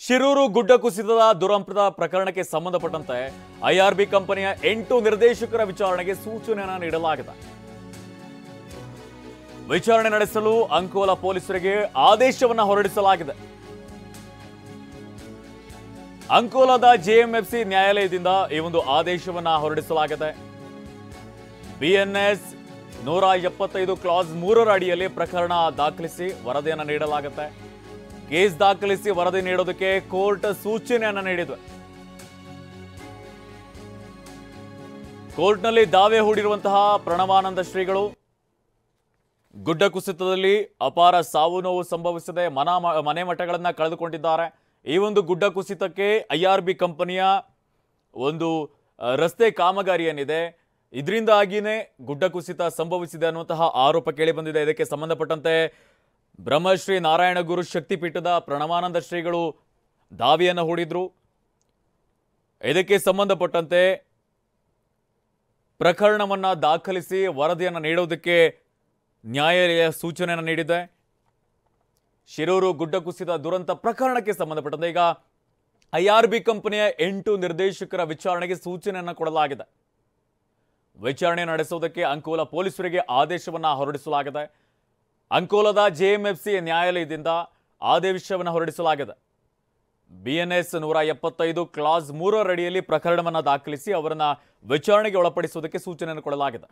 ಶಿರೂರು ಗುಡ್ಡ ಕುಸಿತದ ದುರಂತದ ಪ್ರಕರಣಕ್ಕೆ ಸಂಬಂಧಪಟ್ಟಂತೆ ಐಆರ್ಬಿ ಕಂಪನಿಯ 8 ನಿರ್ದೇಶಕರ ವಿಚಾರಣೆಗೆ ಸೂಚನೆಯನ್ನು ನೀಡಲಾಗಿದೆ. ವಿಚಾರಣೆ ನಡೆಸಲು ಅಂಕೋಲಾ ಪೊಲೀಸರಿಗೆ ಆದೇಶವನ್ನು ಹೊರಡಿಸಲಾಗಿದೆ. ಅಂಕೋಲಾದ ಜೆಎಂಎಫ್ಸಿ ನ್ಯಾಯಾಲಯದಿಂದ ಈ ಒಂದು ಆದೇಶವನ್ನು ಹೊರಡಿಸಲಾಗಿದೆ. ಬಿಎನ್ಎಸ್ 175 ಕ್ಲಾಸ್ 3 ಅಡಿಯಲ್ಲಿ ಪ್ರಕರಣ ದಾಖಲಿಸಿ ವರದಿಯನ್ನು ನೀಡಲಾಗುತ್ತೆ. ಕೇಸ್ ದಾಖಲಿಸಿ ವರದಿ ನೀಡೋದಕ್ಕೆ ಕೋರ್ಟ್ ಸೂಚನೆಯನ್ನು ನೀಡಿದೆ. ಕೋರ್ಟ್ನಲ್ಲಿ ದಾವೆ ಹೂಡಿರುವಂತಹ ಪ್ರಣವಾನಂದ ಶ್ರೀಗಳು ಗುಡ್ಡ ಕುಸಿತದಲ್ಲಿ ಅಪಾರ ಸಾವು ನೋವು ಸಂಭವಿಸಿದೆ, ಮನೆ ಮಠಗಳನ್ನ ಕಳೆದುಕೊಂಡಿದ್ದಾರೆ. ಈ ಒಂದು ಗುಡ್ಡ ಕುಸಿತಕ್ಕೆ ಐಆರ್ಬಿ ಕಂಪನಿಯ ಒಂದು ರಸ್ತೆ ಕಾಮಗಾರಿ ಏನಿದೆ ಇದರಿಂದಾಗಿಯೇ ಗುಡ್ಡ ಕುಸಿತ ಸಂಭವಿಸಿದೆ ಅನ್ನುವಂತಹ ಆರೋಪ ಕೇಳಿ ಬಂದಿದೆ. ಇದಕ್ಕೆ ಸಂಬಂಧಪಟ್ಟಂತೆ ಬ್ರಹ್ಮಶ್ರೀ ನಾರಾಯಣ ಗುರು ಶಕ್ತಿಪೀಠದ ಪ್ರಣವಾನಂದ ಶ್ರೀಗಳು ದಾವೆಯನ್ನು ಹೂಡಿದ್ರು. ಇದಕ್ಕೆ ಸಂಬಂಧಪಟ್ಟಂತೆ ಪ್ರಕರಣವನ್ನು ದಾಖಲಿಸಿ ವರದಿಯನ್ನು ನೀಡೋದಕ್ಕೆ ನ್ಯಾಯಾಲಯ ಸೂಚನೆಯನ್ನು ನೀಡಿದೆ. ಶಿರೂರು ಗುಡ್ಡ ಕುಸಿತ ದುರಂತ ಪ್ರಕರಣಕ್ಕೆ ಸಂಬಂಧಪಟ್ಟಂತೆ ಈಗ ಐಆರ್ಬಿ ಕಂಪನಿಯ 8 ನಿರ್ದೇಶಕರ ವಿಚಾರಣೆಗೆ ಸೂಚನೆಯನ್ನು ಕೊಡಲಾಗಿದೆ. ವಿಚಾರಣೆ ನಡೆಸುವುದಕ್ಕೆ ಅಂಕೋಲಾ ಪೊಲೀಸರಿಗೆ ಆದೇಶವನ್ನು ಹೊರಡಿಸಲಾಗಿದೆ. ಅಂಕೋಲಾದ ಜೆಎಂಎಫ್ಸಿ ನ್ಯಾಯಾಲಯದಿಂದ ಆದೇಶವನ್ನು ಹೊರಡಿಸಲಾಗಿದೆ. ಬಿಎನ್ಎಸ್ 175 ಕ್ಲಾಸ್ 3 ಅಡಿಯಲ್ಲಿ ಪ್ರಕರಣವನ್ನು ದಾಖಲಿಸಿ ಅವರನ್ನು ವಿಚಾರಣೆಗೆ ಒಳಪಡಿಸುವುದಕ್ಕೆ ಸೂಚನೆಯನ್ನು ಕೊಡಲಾಗಿದೆ.